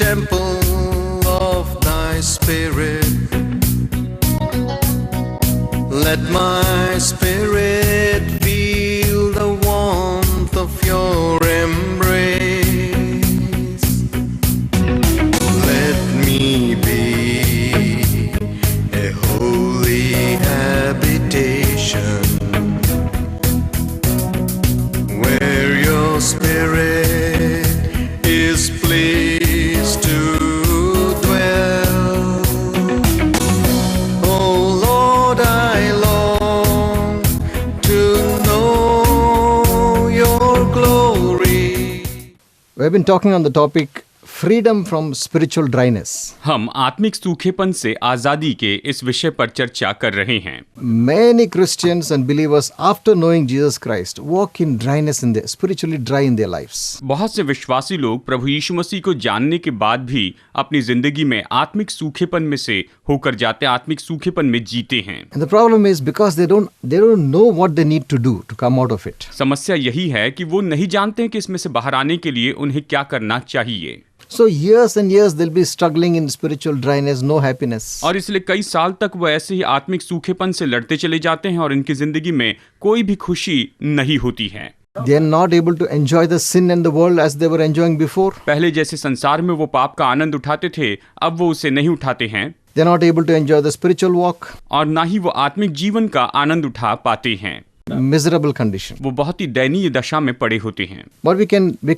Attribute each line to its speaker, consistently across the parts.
Speaker 1: temple of thy spirit. Let my spirit feel the warmth of your embrace. Let me be a holy habitation where your spirit is pleased to dwell. Oh Lord, I long to know your glory.
Speaker 2: We have been talking on the topic freedom from spiritual dryness.
Speaker 3: हम आत्मिक सूखेपन से आजादी के इस विषय पर चर्चा कर रहे हैं।
Speaker 2: Many Christians and believers, after knowing Jesus Christ, walk in dryness in their spiritually dry in their lives.
Speaker 3: बहुत से विश्वासी लोग प्रभु यीशु मसीह को जानने के बाद भी अपनी जिंदगी में आत्मिक सूखेपन में से होकर जाते, आत्मिक सूखेपन में जीते हैं।
Speaker 2: And the problem is because they don't know what they need to do to come out of it.
Speaker 3: समस्या यही है कि वो नहीं जानते हैं कि इसमें से बाहर आने के लिए उन्हें क्या करना चाहिए।
Speaker 2: So years and years they'll be struggling in spiritual dryness, no happiness.
Speaker 3: और इसलिए कई साल तक वो ऐसे ही आत्मिक सूखेपन से लड़ते चले जाते हैं और इनकी जिंदगी में कोई भी खुशी नहीं होती है।
Speaker 2: They are not able to enjoy the sin and the world as they were enjoying before.
Speaker 3: पहले जैसे संसार में वो पाप का आनंद उठाते थे, अब वो उसे नहीं उठाते हैं।
Speaker 2: They are not able to enjoy the spiritual walk.
Speaker 3: और ना ही वो आत्मिक जीवन का आनंद उठा पाते हैं।
Speaker 2: Miserable condition.
Speaker 3: वो बहुत ही दयनीय दशा में पड़े होते हैं।
Speaker 2: But we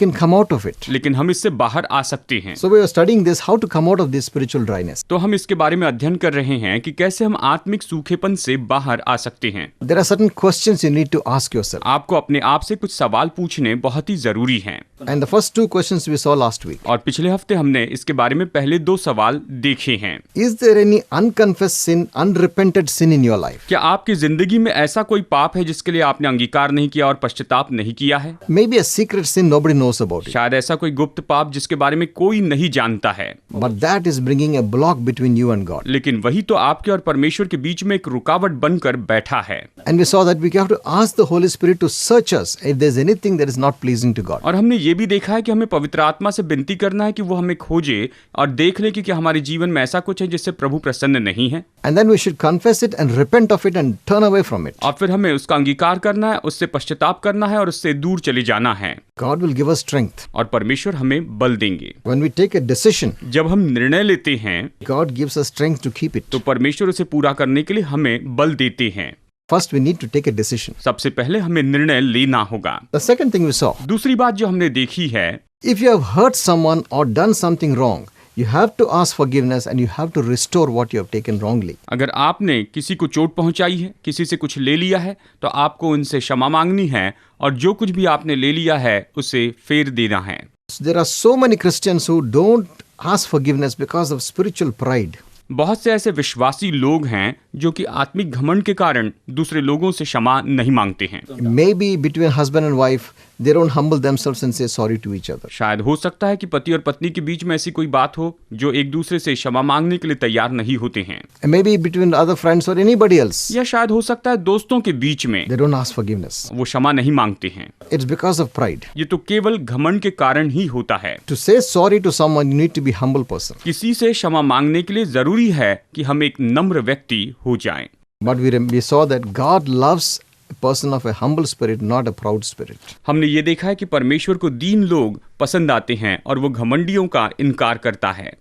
Speaker 2: can come out of it.
Speaker 3: लेकिन हम इससे बाहर आ सकते हैं।
Speaker 2: So we are studying this, how to come out of this spiritual dryness.
Speaker 3: तो हम इसके बारे में अध्ययन कर रहे हैं कि कैसे हम आत्मिक सूखेपन से बाहर आ सकते हैं।
Speaker 2: There are certain questions you need to ask yourself.
Speaker 3: आपको अपने आप से कुछ सवाल पूछने बहुत ही जरूरी हैं।
Speaker 2: And the first two questions we saw last week.
Speaker 3: और पिछले हफ्ते हमने इसके बारे में पहले 2 सवाल देखे हैं।
Speaker 2: Is there any unconfessed sin, unrepented sin in your life?
Speaker 3: क्या आपकी जिंदगी में ऐसा कोई पाप है जिसके लिए आपने अंगीकार नहीं किया और पश्चाताप नहीं किया है?
Speaker 2: Maybe a secret sin nobody knows about it.
Speaker 3: शायद ऐसा कोई गुप्त पाप जिसके बारे में कोई नहीं जानता है।
Speaker 2: But that is bringing a block between you and God.
Speaker 3: लेकिन वही तो आपके और परमेश्वर के बीच में एक रुकावट बनकर बैठा है।
Speaker 2: And we saw that we have to ask the Holy Spirit to search us if there's anything that is not pleasing to God.
Speaker 3: और हमने ये भी देखा है कि हमें पवित्र आत्मा से विनती करना है कि वो हमें खोजे और देख ले कि क्या हमारे जीवन में ऐसा कुछ है जिससे प्रभु प्रसन्न नहीं है।
Speaker 2: And then we should confess it and repent of it and turn away from it.
Speaker 3: और फिर हमें उसका अंगीकार करना है, उससे पश्चाताप करना है और उससे दूर चले जाना है।
Speaker 2: God will give us strength.
Speaker 3: और परमेश्वर हमें बल देंगे।
Speaker 2: When we take a decision,
Speaker 3: जब हम निर्णय लेते हैं
Speaker 2: God gives us strength to keep it.
Speaker 3: तो परमेश्वर उसे पूरा करने के लिए हमें बल देते हैं।
Speaker 2: First we need to take a decision.
Speaker 3: सबसे पहले हमें निर्णय लेना होगा।
Speaker 2: The second thing we saw,
Speaker 3: दूसरी बात जो हमने देखी है,
Speaker 2: if you have hurt someone or done something wrong, you have to ask forgiveness and you have to restore what you have taken wrongly.
Speaker 3: अगर आपने किसी को चोट पहुंचाई है, किसी से कुछ ले लिया है, तो आपको उनसे क्षमा मांगनी है और जो कुछ भी आपने ले लिया है उसे फेर देना है।
Speaker 2: There are so many Christians who don't ask forgiveness because of spiritual pride.
Speaker 3: बहुत से ऐसे विश्वासी लोग हैं जो कि आत्मिक घमंड के कारण दूसरे लोगों से क्षमा नहीं मांगते हैं।
Speaker 2: Maybe between husband and wife, they don't humble themselves and say sorry to each other.
Speaker 3: शायद हो सकता है कि पति और पत्नी के बीच में ऐसी कोई बात हो जो एक दूसरे से क्षमा मांगने के लिए तैयार नहीं होते हैं।
Speaker 2: And maybe between other friends or anybody else,
Speaker 3: या शायद हो सकता है दोस्तों के बीच में
Speaker 2: they don't ask forgiveness.
Speaker 3: वो क्षमा नहीं मांगते हैं।
Speaker 2: It's because of pride.
Speaker 3: ये तो केवल घमंड के कारण ही होता है।
Speaker 2: To say sorry to someone, you need to be humble person.
Speaker 3: किसी से क्षमा मांगने के लिए जरूरी है कि हम एक नम्र व्यक्ति हो जाएं।
Speaker 2: But we saw that God loves a person of a humble spirit, not a proud spirit.
Speaker 3: हमने ये देखा है कि परमेश्वर को दीन लोग पसंद आते हैं और वो घमंडियों का इनकार करता है।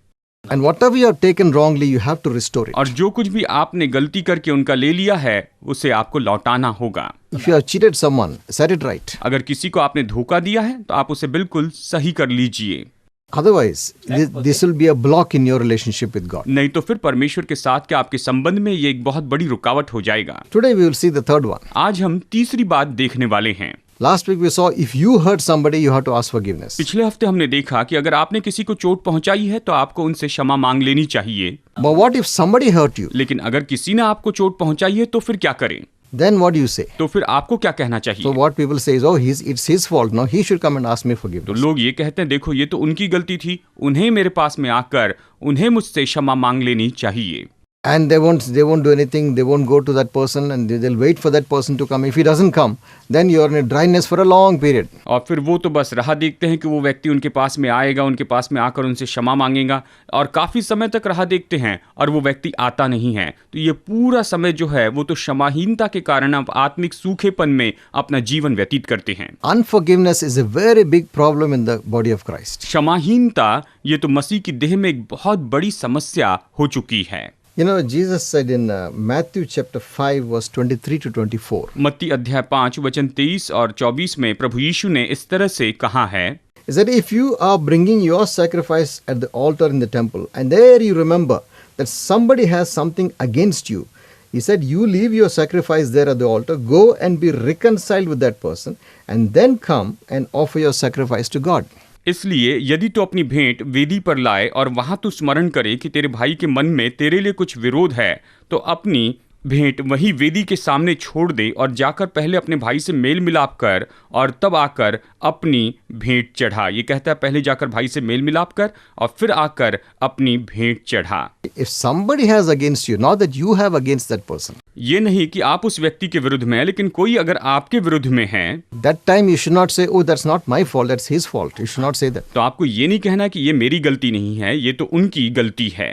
Speaker 2: And whatever you have taken wrongly, you have to restore it.
Speaker 3: और जो कुछ भी आपने गलती करके उनका ले लिया है उसे आपको लौटाना होगा।
Speaker 2: If you have cheated someone, set it right.
Speaker 3: अगर किसी को आपने धोखा दिया है तो आप उसे बिल्कुल सही कर लीजिए।
Speaker 2: Otherwise, this will be a block in your relationship with God.
Speaker 3: नहीं तो फिर परमेश्वर के साथ के आपके संबंध में ये एक बहुत बड़ी रुकावट हो जाएगा।
Speaker 2: Today we will see the third one.
Speaker 3: आज हम तीसरी बात देखने वाले हैं।
Speaker 2: Last week we saw if you hurt somebody, you have to ask forgiveness.
Speaker 3: पिछले हफ्ते हमने देखा कि अगर आपने किसी को चोट पहुंचाई है तो आपको उनसे क्षमा मांग लेनी चाहिए।
Speaker 2: But what if somebody hurt you?
Speaker 3: लेकिन अगर किसी ने आपको चोट पहुंचाई है तो फिर क्या करें?
Speaker 2: Then what do you say?
Speaker 3: तो फिर आपको क्या कहना चाहिए?
Speaker 2: So what people say is, oh, it's his fault. No, he should come and ask me
Speaker 3: तो
Speaker 2: forgiveness.
Speaker 3: लोग ये कहते हैं, देखो ये तो उनकी गलती थी, उन्हें मेरे पास में आकर उन्हें मुझसे क्षमा मांग लेनी चाहिए।
Speaker 2: and they won't do anything. They won't go to that person, and they'll wait for that person to come. If he doesn't come, then you're in a dryness for a long period.
Speaker 3: और फिर वो तो बस राह देखते हैं कि वो व्यक्ति उनके पास में आएगा, उनके पास में आकर उनसे क्षमा मांगेगा, और काफ़ी समय तक राह देखते हैं और वो व्यक्ति आता नहीं है। तो ये पूरा समय जो है वो तो क्षमाहीनता के कारण आप आत्मिक सूखेपन में अपना जीवन व्यतीत करते हैं।
Speaker 2: Unforgiveness is a very big problem in the body of Christ.
Speaker 3: क्षमाहीनता ये तो मसीह की देह में एक बहुत बड़ी समस्या हो चुकी है।
Speaker 2: You know, Jesus said in Matthew chapter 5 verse 23 to 24.
Speaker 3: मत्ती अध्याय 5 वचन 23 और 24 में प्रभु यीशु ने इस तरह से कहा है,
Speaker 2: He said, if you are bringing your sacrifice at the altar in the temple, and there you remember that somebody has something against you, he said, you leave your sacrifice there at the altar, go and be reconciled with that person, and then come and offer your sacrifice to God.
Speaker 3: इसलिए यदि तो अपनी भेंट वेदी पर लाए और वहां तो स्मरण करे कि तेरे भाई के मन में तेरे लिए कुछ विरोध है, तो अपनी भेंट वही वेदी के सामने छोड़ दे और जाकर पहले अपने भाई से मेल मिलाप कर और तब आकर अपनी भेंट चढ़ा। ये कहता है पहले जाकर भाई से मेल मिलाप कर और फिर आकर अपनी भेंट चढ़ा।
Speaker 2: If somebody has against you, not that you have against that person,
Speaker 3: ये नहीं कि आप उस व्यक्ति के विरुद्ध में हैं, लेकिन कोई अगर आपके विरुद्ध में है,
Speaker 2: that time you should not say, oh, that's not my fault, that's his fault. You should not say that.
Speaker 3: तो आपको ये नहीं कहना कि ये मेरी गलती नहीं है, ये तो उनकी गलती है।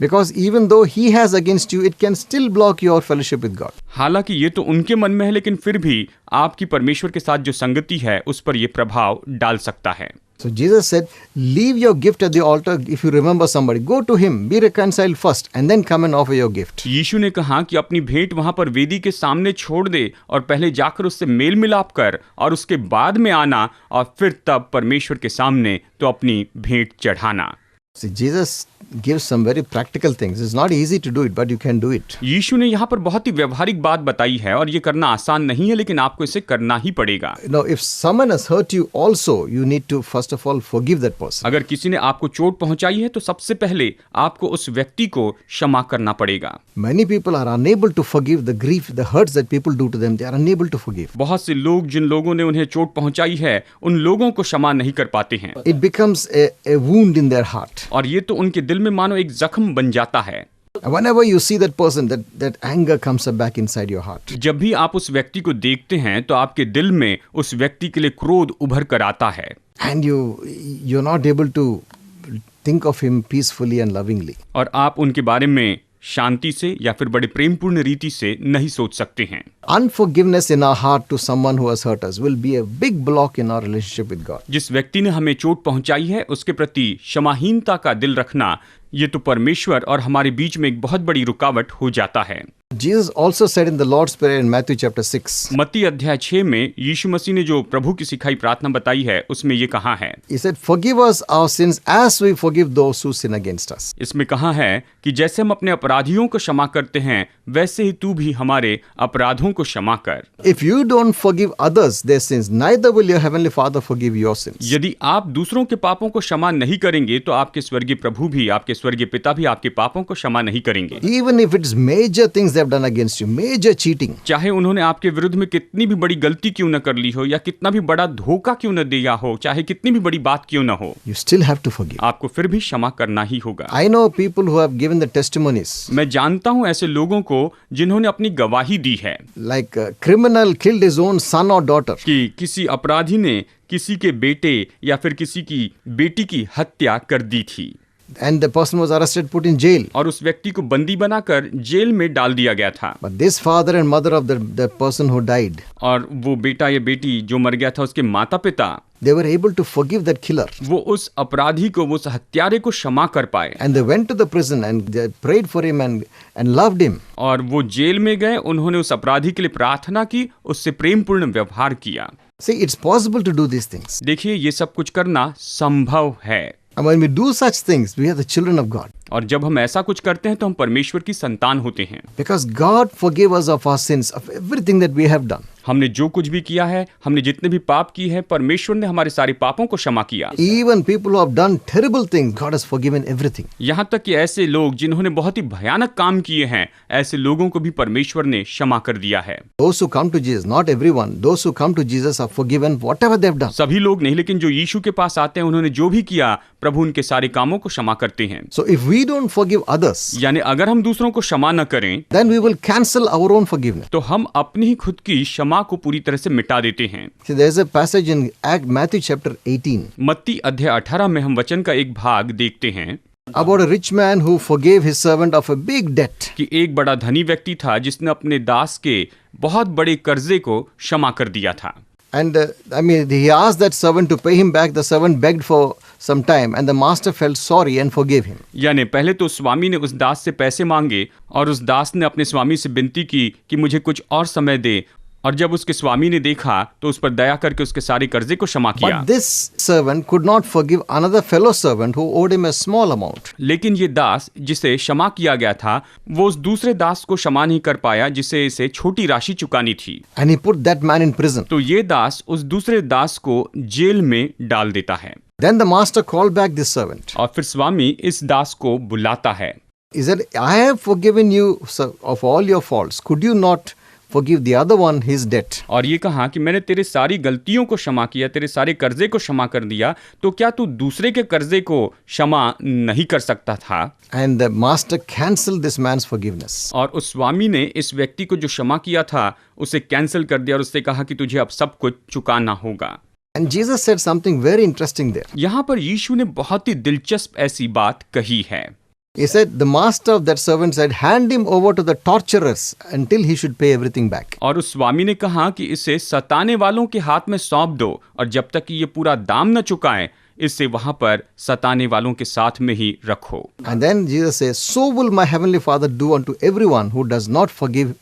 Speaker 2: Because even though he has against you, it can still block your fellowship with God.
Speaker 3: हालांकि ये तो उनके मन में है, लेकिन फिर भी आपकी परमेश्वर के साथ जो संगति है उस पर ये प्रभाव डाल सकता है।
Speaker 2: So Jesus said, leave your gift at the altar. If you remember somebody, go to him, be reconciled first, and then come and offer your gift.
Speaker 3: यीशु ने कहा कि अपनी भेंट वहां पर वेदी के सामने छोड़ दे और पहले जाकर उससे मेल मिलाप कर और उसके बाद में आना और फिर तब परमेश्वर के सामने तो अपनी भेंट चढ़ाना।
Speaker 2: See, Jesus gives some very practical things. It's not easy to do it, but you can do it.
Speaker 3: यीशु ने यहाँ पर बहुत ही व्यवहारिक बात बताई है और ये करना आसान नहीं है, लेकिन आपको इसे करना ही पड़ेगा।
Speaker 2: Now, if someone has hurt you also, you need to first of all forgive that person.
Speaker 3: अगर किसी ने आपको चोट पहुंचाई है तो सबसे पहले आपको उस व्यक्ति को क्षमा करना पड़ेगा।
Speaker 2: Many people are unable to forgive the grief, the hurts that people do to them. They are unable to forgive.
Speaker 3: बहुत से लोग जिन लोगों ने उन्हें चोट पहुंचाई है उन लोगों को क्षमा नहीं कर पाते हैं
Speaker 2: It becomes a wound in their heart.
Speaker 3: और ये तो उनके दिल में मानो एक जख्म बन जाता है।
Speaker 2: Whenever you see that person, that anger comes back inside your heart.
Speaker 3: जब भी आप उस व्यक्ति को देखते हैं तो आपके दिल में उस व्यक्ति के लिए क्रोध उभर कर आता है
Speaker 2: And you're not able to think of him peacefully and lovingly.
Speaker 3: और आप उनके बारे में शांति से या फिर बड़े प्रेमपूर्ण रीति से नहीं सोच सकते हैं।
Speaker 2: Unforgiveness in our heart to someone who has hurt us will be a big block in our relationship with God.
Speaker 3: जिस व्यक्ति ने हमें चोट पहुंचाई है उसके प्रति क्षमाहीनता का दिल रखना ये तो परमेश्वर और हमारे बीच में एक बहुत बड़ी रुकावट हो जाता है।
Speaker 2: Jesus also said in the Lord's Prayer in Matthew chapter 6.
Speaker 3: मत्ती अध्याय 6 में यीशु मसीह ने जो प्रभु की सिखाई प्रार्थना बताई है उसमें ये कहा है,
Speaker 2: He said, forgive us our sins as we forgive those who sin against us.
Speaker 3: इसमें कहा है कि जैसे हम अपने अपराधियों को क्षमा करते हैं वैसे ही तू भी हमारे अपराधों को क्षमा कर।
Speaker 2: If you don't forgive others their sins, neither will your heavenly Father forgive your sins.
Speaker 3: यदि आप दूसरों के पापों को क्षमा नहीं करेंगे तो आपके स्वर्गीय प्रभु भी, आपके स्वर्गीय पिता भी आपके पापों को क्षमा नहीं करेंगे।
Speaker 2: Even if it's major things they have done against you, major cheating.
Speaker 3: चाहे उन्होंने आपके विरुद्ध में कितनी भी बड़ी गलती क्यों न कर ली हो या कितना भी बड़ा धोखा क्यों न दिया हो, चाहे कितनी भी बड़ी बात क्यों न हो,
Speaker 2: You still have to forgive.
Speaker 3: आपको फिर भी क्षमा करना ही होगा।
Speaker 2: I know people who have given the testimonies.
Speaker 3: मैं जानता हूं ऐसे लोगों को जिन्होंने अपनी गवाही दी है
Speaker 2: Like a criminal killed his own son or daughter.
Speaker 3: कि किसी अपराधी ने किसी के बेटे या फिर किसी की बेटी की हत्या कर दी थी
Speaker 2: And the person was arrested, put in jail.
Speaker 3: और उस व्यक्ति को बंदी बनाकर जेल में डाल दिया गया था।
Speaker 2: But this father and mother of the person who died,
Speaker 3: और वो बेटा या बेटी जो मर गया था उसके माता पिता,
Speaker 2: they were able to forgive that killer.
Speaker 3: वो उस अपराधी को, वो उस हत्यारे को क्षमा कर पाए।
Speaker 2: And they went to the prison and they prayed for him and loved him.
Speaker 3: और वो जेल में गए, उन्होंने उस अपराधी के लिए प्रार्थना की, उससे प्रेमपूर्ण व्यवहार किया।
Speaker 2: See, it's possible to do these things.
Speaker 3: देखिए ये सब कुछ करना संभव है।
Speaker 2: And when we do such things, we are the children of God.
Speaker 3: और जब हम ऐसा कुछ करते हैं तो हम परमेश्वर की संतान होते हैं।
Speaker 2: Because God forgave us of our sins, of everything that we have done.
Speaker 3: हमने जो कुछ भी किया है, हमने जितने भी पाप किए हैं, परमेश्वर ने हमारे सारे पापों को क्षमा किया।
Speaker 2: Even people who have done terrible things, God has forgiven everything.
Speaker 3: यहाँ तक कि ऐसे लोग जिन्होंने बहुत ही भयानक काम किए हैं, ऐसे लोगों को भी परमेश्वर ने क्षमा कर दिया है।
Speaker 2: Those who come to Jesus, not everyone, those who come to Jesus are forgiven whatever they have done.
Speaker 3: सभी लोग नहीं, लेकिन जो यीशु के पास आते हैं उन्होंने जो भी किया प्रभु उनके सारे कामों को क्षमा करते हैं।
Speaker 2: So if we don't forgive others,
Speaker 3: यानी अगर हम दूसरों को क्षमा न करें
Speaker 2: then we will cancel our own forgiveness.
Speaker 3: तो हम अपनी ही खुद की क्षमा को पूरी तरह से मिटा देते हैं।
Speaker 2: See, there is a passage in Matthew chapter 18
Speaker 3: मत्ती अध्याय 18 में हम वचन का एक भाग देखते हैं
Speaker 2: about a rich man who forgave his servant of a big debt.
Speaker 3: कि एक बड़ा धनी व्यक्ति था जिसने अपने दास के बहुत बड़े कर्जे को क्षमा कर दिया था।
Speaker 2: And he asked that servant to pay him back. The servant begged for some time, and the master felt sorry and forgave him.
Speaker 3: यानी पहले तो स्वामी ने उस दास से पैसे मांगे और उस दास ने अपने स्वामी से विनती की कि मुझे कुछ और समय दे, और जब उसके स्वामी ने देखा तो उस पर दया करके उसके सारे कर्जे को क्षमा किया।
Speaker 2: But this servant could not forgive another fellow servant who owed him a small amount.
Speaker 3: लेकिन ये दास जिसे क्षमा किया गया था वो उस दूसरे दास को क्षमा नहीं कर पाया जिसे इसे छोटी राशि चुकानी थी।
Speaker 2: And he put that man in prison.
Speaker 3: तो ये दास उस दूसरे दास को जेल में डाल देता है।
Speaker 2: Then the master called back this servant.
Speaker 3: और फिर स्वामी इस दास को बुलाता है।
Speaker 2: He said, I have forgiven you of all your faults. Could you not forgive the other one his debt?
Speaker 3: और ये कहा कि मैंने तेरे सारी गलतियों को क्षमा किया, तेरे सारे कर्जे को क्षमा कर दिया, तो क्या तू दूसरे के कर्जे को क्षमा नहीं कर सकता था?
Speaker 2: And the master cancelled this man's forgiveness.
Speaker 3: और उस स्वामी ने इस व्यक्ति को जो क्षमा किया था उसे कैंसिल कर दिया और उससे कहा कि तुझे अब सब कुछ चुकाना होगा।
Speaker 2: And Jesus said something very interesting there.
Speaker 3: यहाँ पर यीशु ने बहुत ही दिलचस्प ऐसी बात कही है।
Speaker 2: He said, the master of that servant said, hand him over to the torturers until he should pay everything back.
Speaker 3: और उस स्वामी ने कहा कि इसे सताने वालों के हाथ में सौंप दो और जब तक कि ये पूरा दाम न चुकाएं इससे वहां पर सताने वालों के साथ में ही रखो।
Speaker 2: And then Jesus says, so will my heavenly Father do unto everyone who does not forgive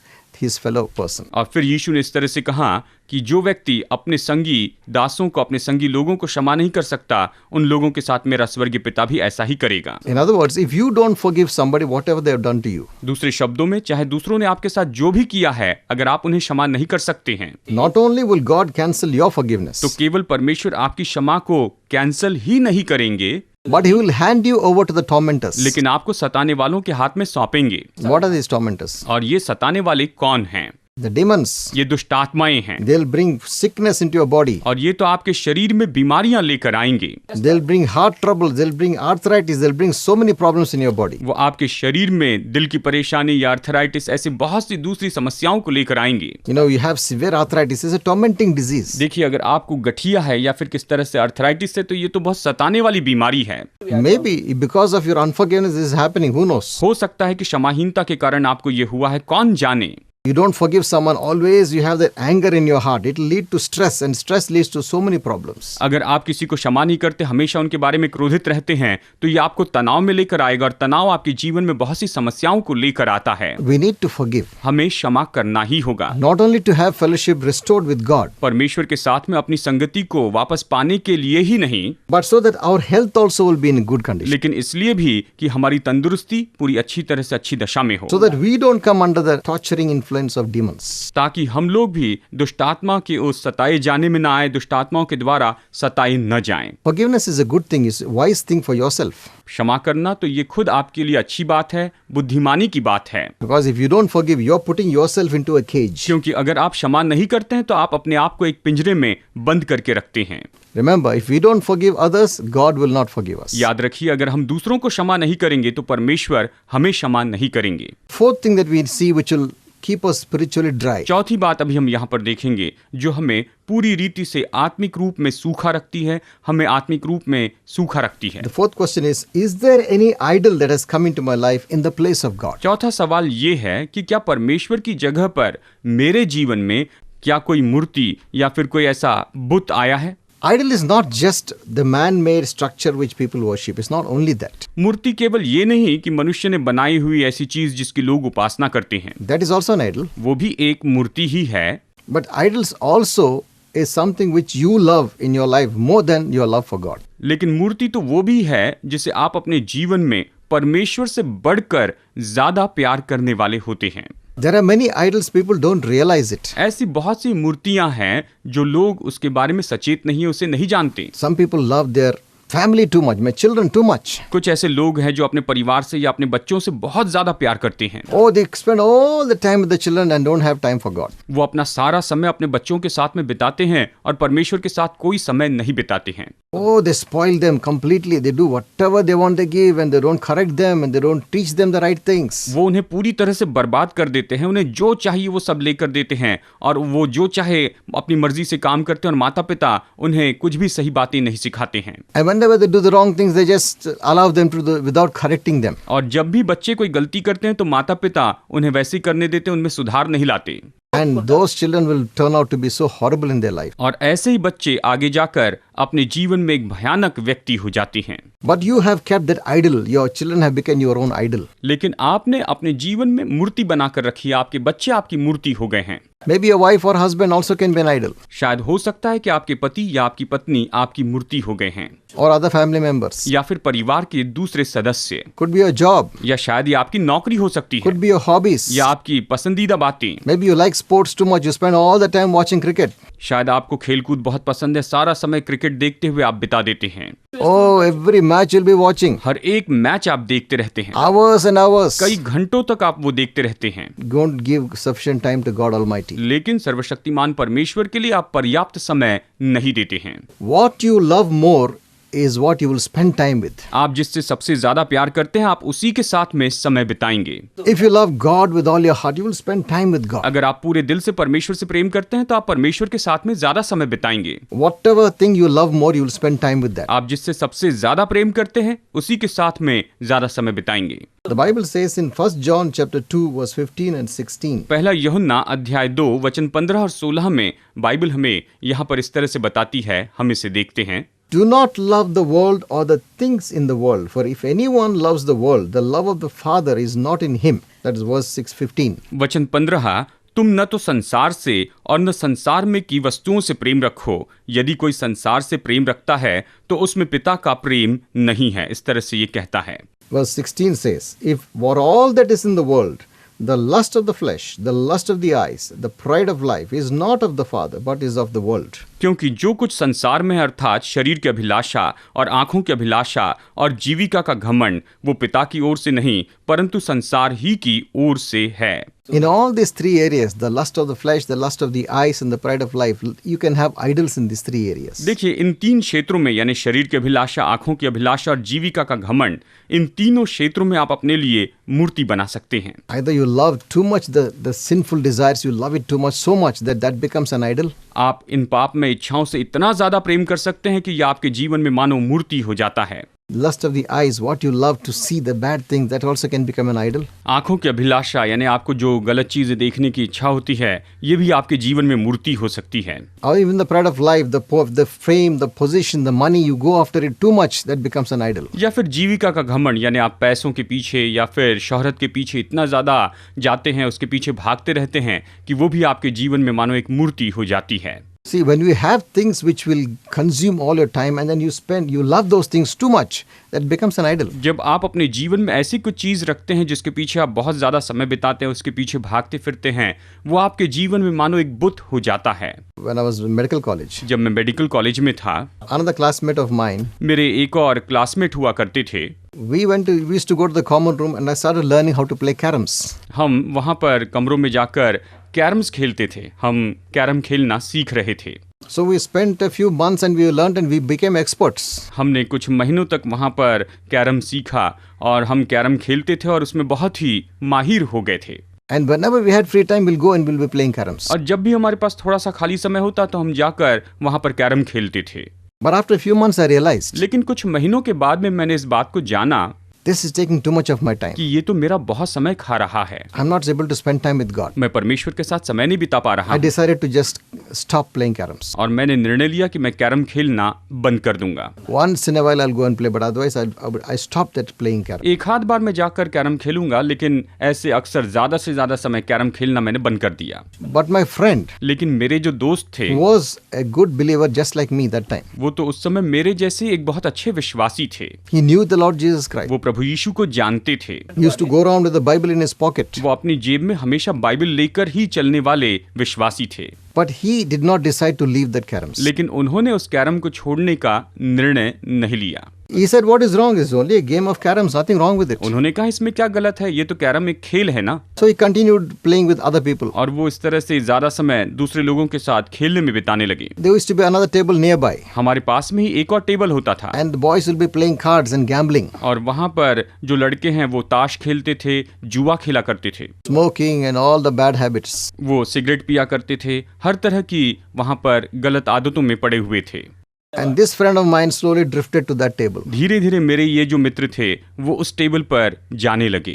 Speaker 2: his fellow person.
Speaker 3: और फिर यीशु ने इस तरह से कहा कि जो व्यक्ति अपने संगी दासों को, अपने संगी लोगों को क्षमा नहीं कर सकता, उन लोगों के साथ मेरा स्वर्गीय पिता भी ऐसा ही करेगा।
Speaker 2: In other words, if you don't forgive somebody whatever they have done to you,
Speaker 3: दूसरे शब्दों में, चाहे दूसरों ने आपके साथ जो भी किया है, अगर आप उन्हें क्षमा नहीं कर सकते हैं,
Speaker 2: not only will God cancel your forgiveness,
Speaker 3: तो केवल परमेश्वर आपकी क्षमा को कैंसल ही नहीं करेंगे,
Speaker 2: but he will hand you over to the tormentors.
Speaker 3: लेकिन आपको सताने वालों के हाथ में सौंपेंगे।
Speaker 2: What are these tormentors?
Speaker 3: और ये सताने वाले कौन हैं?
Speaker 2: The demons.
Speaker 3: ये दुष्ट आत्माएं हैं।
Speaker 2: They'll bring sickness into your body.
Speaker 3: और ये तो आपके शरीर में बीमारियां लेकर आएंगे।
Speaker 2: They'll bring heart trouble. They'll bring arthritis. They'll bring so many problems in your body.
Speaker 3: वो आपके शरीर में दिल की परेशानी या आर्थराइटिस ऐसी बहुत सी दूसरी समस्याओं को लेकर आएंगे।
Speaker 2: You know, you have severe arthritis. It's a tormenting disease.
Speaker 3: देखिए, अगर आपको गठिया है या फिर किस तरह से आर्थराइटिस है तो ये तो बहुत सताने वाली बीमारी है।
Speaker 2: Maybe because of your unforgiveness this is happening. Who knows?
Speaker 3: हो सकता है कि क्षमाहीनता के कारण आपको ये हुआ है, कौन जाने।
Speaker 2: You don't forgive someone, always you have that anger in your heart. It will lead to stress, and stress leads to so many problems.
Speaker 3: अगर आप किसी को क्षमा नहीं करते, हमेशा उनके बारे में क्रोधित रहते हैं, तो ये आपको तनाव में लेकर आएगा और तनाव आपके जीवन में बहुत सी समस्याओं को लेकर आता है।
Speaker 2: We need to forgive.
Speaker 3: हमें क्षमा करना ही होगा।
Speaker 2: Not only to have fellowship restored with God,
Speaker 3: परमेश्वर के साथ में अपनी संगति को वापस पाने के लिए ही नहीं,
Speaker 2: but so that our health also will be in good condition.
Speaker 3: लेकिन इसलिए भी कि हमारी तंदुरुस्ती पूरी अच्छी तरह से अच्छी दशा में हो,
Speaker 2: So that we don't come under the torturing influence of demons.
Speaker 3: ताकि हम लोग भी दुष्टात्मा के उस सताए जाने में ना आए, दुष्टात्माओं के द्वारा सताए न जाएं।
Speaker 2: Forgiveness is a good thing, it's a wise thing for yourself.
Speaker 3: क्षमा करना तो ये खुद आपके लिए अच्छी बात है, बुद्धिमानी की बात है।
Speaker 2: Because if you don't forgive, you're putting yourself into a cage.
Speaker 3: क्योंकि अगर आप क्षमा नहीं करते हैं तो आप अपने आप को एक पिंजरे में बंद करके रखते हैं।
Speaker 2: Remember, if we don't forgive others, God will not forgive us.
Speaker 3: याद रखिए, अगर हम दूसरों को क्षमा नहीं करेंगे तो परमेश्वर हमें क्षमा नहीं करेंगे।
Speaker 2: Fourth thing that we see which will keep us spiritually dry.
Speaker 3: चौथी बात अभी हम यहाँ पर देखेंगे जो हमें पूरी रीति से आत्मिक रूप में सूखा रखती है, हमें आत्मिक रूप में सूखा रखती है।
Speaker 2: The fourth question is there any idol that has come into my life in the place of God?
Speaker 3: चौथा सवाल ये है कि क्या परमेश्वर की जगह पर मेरे जीवन में क्या कोई मूर्ति या फिर कोई ऐसा बुत आया है?
Speaker 2: Idol is not just the man-made structure which people worship. It's not only that.
Speaker 3: मूर्ति केवल ये नहीं कि मनुष्य ने बनाई हुई ऐसी चीज जिसकी लोग उपासना करते हैं,
Speaker 2: That is also an idol.
Speaker 3: वो भी एक मूर्ति ही है।
Speaker 2: But idols also is something which you love in your life more than your love for God.
Speaker 3: लेकिन मूर्ति तो वो भी है जिसे आप अपने जीवन में परमेश्वर से बढ़कर ज्यादा प्यार करने वाले होते हैं।
Speaker 2: There are many idols, people don't realize it.
Speaker 3: ऐसी बहुत सी मूर्तियां हैं जो लोग उसके बारे में सचेत नहीं है, उसे नहीं जानते।
Speaker 2: Some people love their family too much, my children too much.
Speaker 3: कुछ ऐसे लोग हैं जो अपने परिवार से या अपने बच्चों से बहुत ज्यादा प्यार करते हैं।
Speaker 2: Oh, they spend all the time with the children and don't have time for God.
Speaker 3: वो अपना सारा समय अपने बच्चों के साथ में बिताते हैं और परमेश्वर के साथ कोई समय नहीं बिताते हैं।
Speaker 2: Oh, they spoil them completely. They do whatever they want to give and they don't correct them and they don't teach them the right things.
Speaker 3: वो उन्हें पूरी तरह से बर्बाद कर देते हैं, उन्हें जो चाहिए वो सब लेकर देते हैं और वो जो चाहे अपनी मर्जी से काम करते हैं और माता पिता उन्हें कुछ भी सही बातें नहीं सिखाते हैं।
Speaker 2: And whenever they do the wrong things, they just allow them to do without correcting them.
Speaker 3: और जब भी बच्चे कोई गलती करते हैं तो माता पिता उन्हें वैसे ही करने देते हैं, उनमें सुधार नहीं लाते।
Speaker 2: And those children will turn out to be so horrible in their life.
Speaker 3: और ऐसे ही बच्चे आगे जाकर अपने जीवन में एक भयानक व्यक्ति हो जाते हैं।
Speaker 2: But you have kept that idol. Your children have become your own idol.
Speaker 3: लेकिन आपने अपने जीवन में मूर्ति बनाकर रखी है, आपके बच्चे आपकी मूर्ति हो गए हैं।
Speaker 2: Maybe your wife or husband also can be an idol.
Speaker 3: शायद हो सकता है कि आपके पति या आपकी पत्नी आपकी मूर्ति हो गए हैं,
Speaker 2: Or other family members.
Speaker 3: या फिर परिवार के दूसरे सदस्य,
Speaker 2: Could be your job.
Speaker 3: या शायद ये आपकी नौकरी हो सकती है,
Speaker 2: Could be your hobbies.
Speaker 3: या आपकी पसंदीदा बातें।
Speaker 2: Maybe you like sports too much. You spend all the time watching cricket.
Speaker 3: शायद आपको खेलकूद बहुत पसंद है, सारा समय क्रिकेट देखते हुए आप बिता देते हैं।
Speaker 2: Oh, every match you'll be watching.
Speaker 3: हर एक मैच आप देखते रहते हैं,
Speaker 2: Hours and hours.
Speaker 3: कई घंटों तक आप वो देखते रहते हैं।
Speaker 2: Don't give sufficient time to God Almighty.
Speaker 3: लेकिन सर्वशक्तिमान परमेश्वर के लिए आप पर्याप्त समय नहीं देते हैं।
Speaker 2: What you love more is what you will spend time with.
Speaker 3: आप जिससे सबसे ज्यादा प्यार करते हैं आप उसी के साथ में समय बिताएंगे।
Speaker 2: If you love God with all your heart, you will spend time with God.
Speaker 3: अगर आप पूरे दिल से परमेश्वर से प्रेम करते हैं तो आप परमेश्वर के साथ में ज्यादा समय बिताएंगे।
Speaker 2: Whatever thing you love more, you will spend time with that.
Speaker 3: आप जिससे सबसे ज्यादा प्रेम करते हैं उसी के साथ में ज्यादा समय बिताएंगे।
Speaker 2: The Bible says in 1 John chapter 2 verse 15 and 16.
Speaker 3: पहला यूहन्ना अध्याय 2 वचन 15 और 16 में बाइबल हमें यहाँ पर इस तरह से बताती है, हम इसे देखते हैं।
Speaker 2: Do not love the world or the things in the world, for if anyone loves the world, the love of the Father is not in him. That is verse 6:15.
Speaker 3: वचन 15, तुम न तो संसार से और न संसार में की वस्तुओं से प्रेम रखो, यदि कोई संसार से प्रेम रखता है तो उसमें पिता का प्रेम नहीं है। इस तरह से ये कहता है।
Speaker 2: Verse 16 says, If for all that is in the world, the lust of the flesh, the lust of the eyes, the pride of life is not of the Father, but is of the world.
Speaker 3: क्योंकि जो कुछ संसार में है अर्थात शरीर की अभिलाषा और आंखों की अभिलाषा और जीविका का घमंड वो पिता की ओर से नहीं परंतु संसार ही की ओर से है।
Speaker 2: In all these three areas, the lust of the flesh, the lust of the eyes and the pride of life, you can have idols in these three areas.
Speaker 3: देखिए इन तीन क्षेत्रों में यानी शरीर की अभिलाषा, आंखों की अभिलाषा और जीविका का घमंड, इन तीनों क्षेत्रों में आप अपने लिए मूर्ति बना सकते हैं।
Speaker 2: Either you love too much the sinful desires, you love it too much, so much that becomes an idol.
Speaker 3: आप इन पाप में इच्छाओं से इतना ज्यादा प्रेम कर सकते हैं कि यह आपके जीवन में मानो मूर्ति हो जाता है।
Speaker 2: Lust of the eyes, what you love to see, the bad things, that also can become an idol.
Speaker 3: आंखों की अभिलाषा यानी आपको जो गलत चीजें देखने की इच्छा होती है ये भी आपके जीवन में मूर्ति हो सकती है।
Speaker 2: Or even the pride of life, the fame, the position, the money, you go after it too much, that becomes an idol.
Speaker 3: या फिर जीविका का घमंड यानी आप पैसों के पीछे या फिर शोहरत के पीछे इतना ज्यादा जाते हैं, उसके पीछे भागते रहते हैं कि वो भी आपके जीवन में मानो एक मूर्ति हो जाती है।
Speaker 2: See, when we have things which will consume all your time and then you love those things too much, that becomes an idol.
Speaker 3: जब आप अपने जीवन में ऐसी कुछ चीज रखते हैं जिसके पीछे आप बहुत ज्यादा समय बिताते हैं, उसके पीछे भागते फिरते हैं, वो आपके जीवन में मानो एक बुत हो जाता है।
Speaker 2: When I was in medical college,
Speaker 3: जब मैं मेडिकल कॉलेज में था,
Speaker 2: another classmate of mine,
Speaker 3: मेरे एक और क्लासमेट हुआ करते थे।
Speaker 2: we used to go to the common room and I started learning how to play caroms.
Speaker 3: हम वहाँ पर कमरों में जाकर कैरम्स खेलते थे, हम कैरम खेलना सीख रहे थे।
Speaker 2: So we spent a few months and we learned and we became experts.
Speaker 3: हमने कुछ महीनों तक वहाँ पर कैरम सीखा और हम कैरम खेलते थे और उसमें बहुत ही माहिर हो गए थे।
Speaker 2: And whenever we had free time, we'll go and we'll be playing caroms.
Speaker 3: और जब भी हमारे पास थोड़ा सा खाली समय होता तो हम जाकर वहाँ पर कैरम खेलते थे।
Speaker 2: But after a few months, I realized
Speaker 3: लेकिन कुछ महीनों के बाद में मैंने इस बात को जाना
Speaker 2: this is taking too much of my time.
Speaker 3: कि ये तो मेरा बहुत समय खा रहा है।
Speaker 2: I'm not able to spend time with God.
Speaker 3: मैं परमेश्वर के साथ समय नहीं बिता पा रहा
Speaker 2: I
Speaker 3: हूँ।
Speaker 2: decided to just stop playing caroms.
Speaker 3: और मैंने निर्णय लिया कि मैं कैरम खेलना बंद कर दूंगा।
Speaker 2: Once in a while I'll go and play, but otherwise I stopped at playing carom.
Speaker 3: एक आध बार मैं जाकर कैरम खेलूंगा, लेकिन ऐसे अक्सर ज्यादा से ज्यादा समय कैरम खेलना मैंने बंद कर दिया।
Speaker 2: But my friend
Speaker 3: लेकिन मेरे जो दोस्त थे
Speaker 2: was a good believer just like me that time.
Speaker 3: वो तो उस समय मेरे जैसे एक बहुत अच्छे विश्वासी थे।
Speaker 2: He knew the Lord Jesus Christ.
Speaker 3: वो प्रभु यीशु को जानते थे।
Speaker 2: He used to go around with the Bible in his pocket.
Speaker 3: वो अपनी जेब में हमेशा बाइबल लेकर ही चलने वाले विश्वासी थे।
Speaker 2: But he did not decide to leave that caroms.
Speaker 3: लेकिन उन्होंने उस कैरम को छोड़ने का निर्णय नहीं लिया।
Speaker 2: He said, what is wrong? It's only a game of caroms, nothing wrong with it.
Speaker 3: उन्होंने कहा इसमें क्या गलत है, ये तो कैरम एक खेल है ना।
Speaker 2: So he continued playing with other people.
Speaker 3: और वो इस तरह से ज्यादा समय दूसरे लोगों के साथ खेलने में बिताने लगे।
Speaker 2: There used to be another table nearby,
Speaker 3: हमारे पास में ही एक और टेबल होता था
Speaker 2: and the boys will be playing cards and gambling,
Speaker 3: और वहां पर जो लड़के हैं वो ताश खेलते थे, जुआ खेला करते थे,
Speaker 2: smoking and all the bad habits.
Speaker 3: वो सिगरेट पिया करते थे, हर तरह की वहां पर गलत आदतों में पड़े हुए थे।
Speaker 2: And this friend of mine slowly drifted to that table.
Speaker 3: धीरे धीरे मेरे ये जो मित्र थे वो उस टेबल पर जाने लगे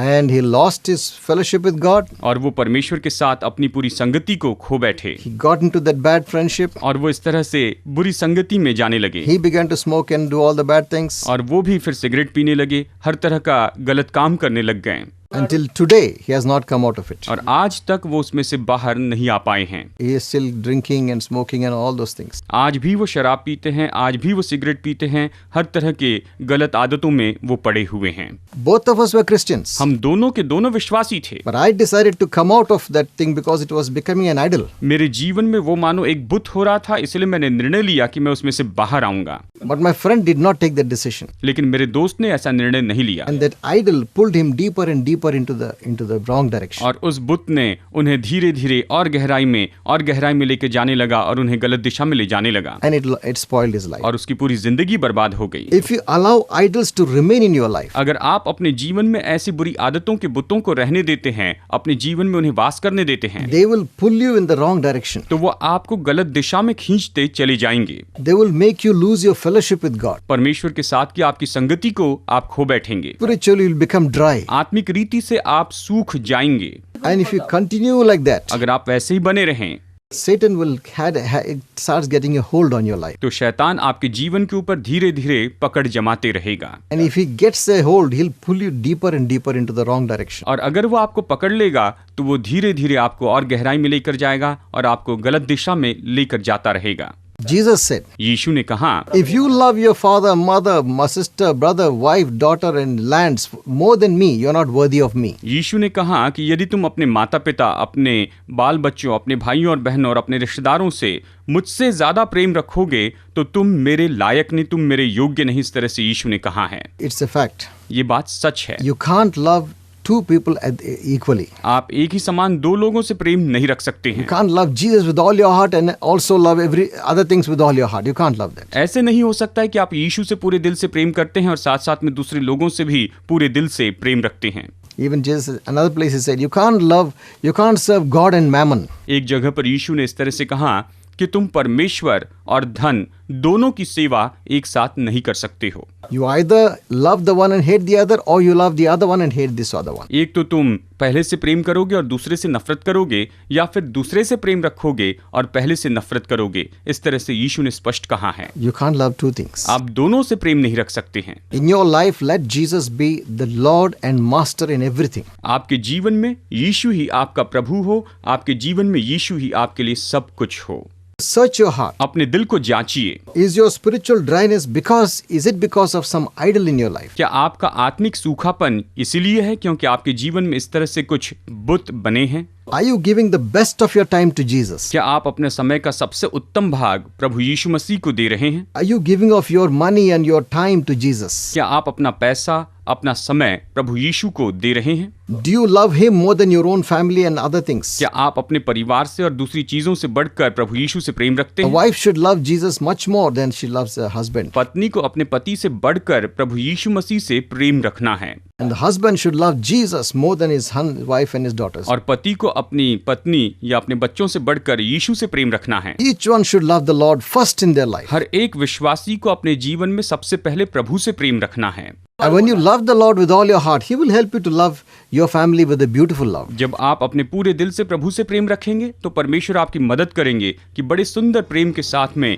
Speaker 2: And he lost his fellowship with God.
Speaker 3: और वो परमेश्वर के साथ अपनी पूरी संगति को खो बैठे
Speaker 2: He got into that bad friendship.
Speaker 3: और वो इस तरह से बुरी संगति में जाने लगे
Speaker 2: He began to smoke and do all the bad things.
Speaker 3: और वो भी फिर सिगरेट पीने लगे, हर तरह का गलत काम करने लग गए
Speaker 2: Until today, he has not come out of it.
Speaker 3: और आज तक वो उसमें से बाहर नहीं आ पाए हैं।
Speaker 2: He is still drinking and smoking and all those things.
Speaker 3: आज भी वो शराब पीते हैं, आज भी वो सिगरेट पीते हैं, हर तरह के गलत आदतों में वो पड़े हुए हैं।
Speaker 2: Both of us were Christians.
Speaker 3: हम दोनों के दोनों विश्वासी थे।
Speaker 2: But I decided to come out of that thing because it was becoming an idol.
Speaker 3: मेरे जीवन में वो मानो एक बुत हो रहा था, इसलिए मैंने निर्णय लिया कि मैं उसमें से बाहर आऊंगा।
Speaker 2: But my friend did not take that decision.
Speaker 3: लेकिन मेरे दोस्त ने ऐसा निर्णय नहीं लिया
Speaker 2: And that idol pulled him deeper and deeper into the wrong direction.
Speaker 3: और उस बुत ने उन्हें धीरे धीरे और गहराई में लेके जाने लगा और उन्हें गलत दिशा में ले जाने लगा
Speaker 2: And it spoiled his life.
Speaker 3: और उसकी पूरी जिंदगी बर्बाद हो गई।
Speaker 2: If you allow idols to remain in your life,
Speaker 3: अगर आप अपने जीवन में ऐसी बुरी आदतों के बुतों को रहने देते हैं, अपने जीवन में उन्हें वास करने देते हैं,
Speaker 2: they will pull you in the wrong direction.
Speaker 3: तो वो आपको गलत दिशा में खींचते चले जाएंगे।
Speaker 2: They will make you lose your fellowship with God.
Speaker 3: परमेश्वर के साथ की आपकी संगति को आप खो बैठेंगे।
Speaker 2: Spiritually, you will become dry.
Speaker 3: आत्मिक रीति से आप सूख जाएंगे।
Speaker 2: And if you continue like that,
Speaker 3: अगर आप वैसे ही बने रहें
Speaker 2: Satan will it starts getting a hold on your life.
Speaker 3: तो शैतान आपके जीवन के ऊपर धीरे धीरे पकड़ जमाते रहेगा।
Speaker 2: And if he gets a hold, he'll pull you deeper and deeper into the wrong direction.
Speaker 3: और अगर वो आपको पकड़ लेगा तो वो धीरे धीरे आपको और गहराई में लेकर जाएगा और आपको गलत दिशा में लेकर जाता रहेगा।
Speaker 2: Jesus said,
Speaker 3: यीशु ने कहा,
Speaker 2: if you love your father, mother, my sister, brother, wife, daughter and lands more than me, you're not worthy of me.
Speaker 3: यीशु ने कहा कि यदि तुम अपने माता पिता, अपने बाल बच्चों, अपने भाइयों और बहनों और अपने रिश्तेदारों से मुझसे ज्यादा प्रेम रखोगे तो तुम मेरे लायक नहीं, तुम मेरे योग्य नहीं। इस तरह से यीशु ने कहा है।
Speaker 2: It's a fact.
Speaker 3: ये बात सच है।
Speaker 2: You can't love two people equally.
Speaker 3: आप एक ही समान दो लोगों से प्रेम नहीं रख सकते
Speaker 2: You
Speaker 3: हैं।
Speaker 2: can't love Jesus with all your heart and also love every other things with all your heart. You can't love that.
Speaker 3: ऐसे नहीं हो सकता है कि आप यीशु से पूरे दिल से प्रेम करते हैं और साथ साथ में दूसरे लोगों से भी पूरे दिल से प्रेम रखते हैं।
Speaker 2: Even Jesus, another place he said, you can't serve God and mammon.
Speaker 3: एक जगह पर यीशु ने इस तरह से कहा कि तुम परमेश्वर और धन दोनों की सेवा एक साथ नहीं कर सकते हो।
Speaker 2: You either love the one and hate the other, or you love the other one and hate this other one.
Speaker 3: एक तो तुम पहले से प्रेम करोगे और दूसरे से नफरत करोगे, या फिर दूसरे से प्रेम रखोगे और पहले से नफरत करोगे। इस तरह से यीशु ने स्पष्ट कहा है।
Speaker 2: You can't love two things.
Speaker 3: आप दोनों से प्रेम नहीं रख सकते हैं।
Speaker 2: In your life, let Jesus be the Lord and Master in everything.
Speaker 3: आपके जीवन में यीशु ही आपका प्रभु हो, आपके जीवन में यीशु ही आपके लिए सब कुछ हो।
Speaker 2: Search your heart.
Speaker 3: अपने दिल को जांचिए।
Speaker 2: Is your spiritual dryness is it because of some idol in your life?
Speaker 3: क्या आपका आत्मिक सूखापन इसीलिए है क्योंकि आपके जीवन में इस तरह से कुछ बुत बने हैं?
Speaker 2: Are you giving the best of your time to Jesus?
Speaker 3: क्या आप अपने समय का सबसे उत्तम भाग प्रभु यीशु मसीह को दे रहे हैं?
Speaker 2: Are you giving of your money and your time to Jesus?
Speaker 3: क्या आप अपना पैसा, अपना समय प्रभु यीशु को दे रहे हैं?
Speaker 2: Do you love him more than your own family and other things?
Speaker 3: क्या आप अपने परिवार से और दूसरी चीजों से बढ़कर प्रभु यीशु से प्रेम रखते
Speaker 2: A
Speaker 3: हैं?
Speaker 2: wife should love Jesus much more than she loves her husband.
Speaker 3: पत्नी को अपने पति से बढ़कर प्रभु यीशु मसीह से प्रेम रखना है
Speaker 2: And the husband should love Jesus more than his wife and his daughters.
Speaker 3: और पति को अपनी पत्नी या अपने बच्चों से बढ़कर यीशु से प्रेम रखना है।
Speaker 2: Each one should love the Lord first in their life.
Speaker 3: हर एक विश्वासी को अपने जीवन में सबसे पहले प्रभु से प्रेम रखना है।
Speaker 2: And when you love the Lord with all your heart, He will help you to love your family with a beautiful love.
Speaker 3: जब आप अपने पूरे दिल से प्रभु से प्रेम रखेंगे तो परमेश्वर आपकी मदद करेंगे कि बड़े सुंदर प्रेम के साथ में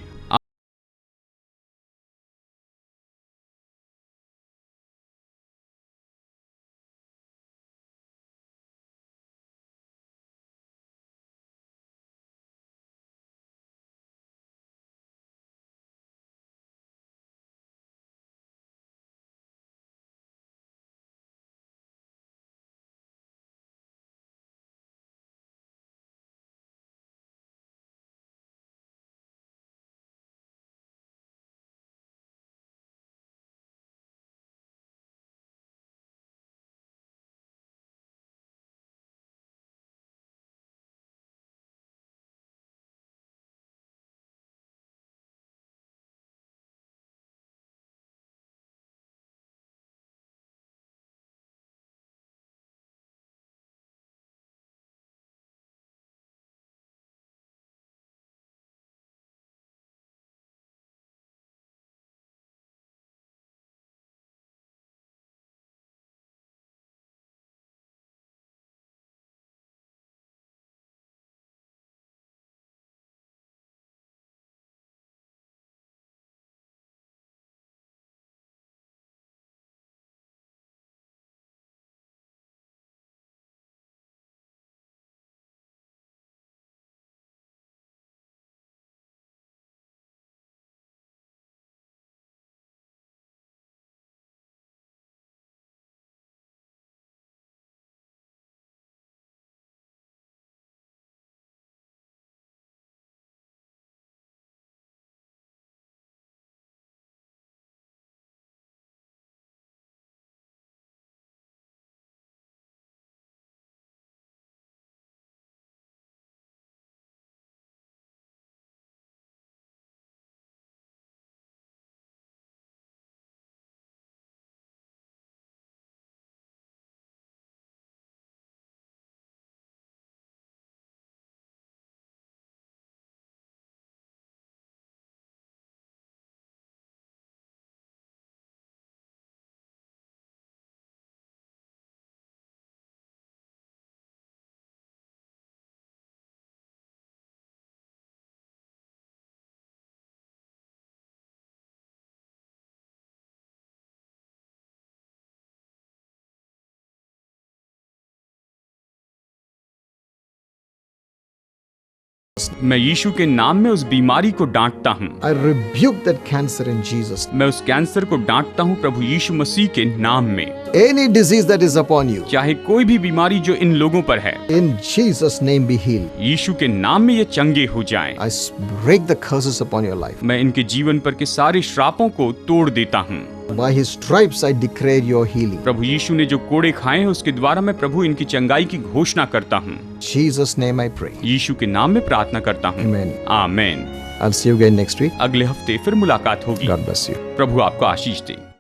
Speaker 3: मैं यीशु के नाम में उस बीमारी को डांटता हूँ।
Speaker 2: I rebuke that cancer in Jesus' name.
Speaker 3: मैं उस कैंसर को डांटता हूँ प्रभु यीशु मसीह के नाम में।
Speaker 2: Any disease that is upon you,
Speaker 3: चाहे कोई भी बीमारी जो इन लोगों पर है,
Speaker 2: in Jesus' name be healed.
Speaker 3: यीशु के नाम में ये चंगे हो जाएं।
Speaker 2: I break the curses upon your life.
Speaker 3: मैं इनके जीवन पर के सारे श्रापों को तोड़ देता हूँ।
Speaker 2: By his stripes I declare your healing.
Speaker 3: प्रभु यीशु ने जो कोड़े खाए हैं उसके द्वारा मैं प्रभु इनकी चंगाई की घोषणा करता हूँ।
Speaker 2: Jesus' name I pray.
Speaker 3: यीशु के नाम में प्रार्थना करता हूँ।
Speaker 2: Amen.
Speaker 3: Amen.
Speaker 2: I'll see you again next week.
Speaker 3: अगले हफ्ते फिर मुलाकात होगी।
Speaker 2: God bless you.
Speaker 3: प्रभु आपको आशीष दे।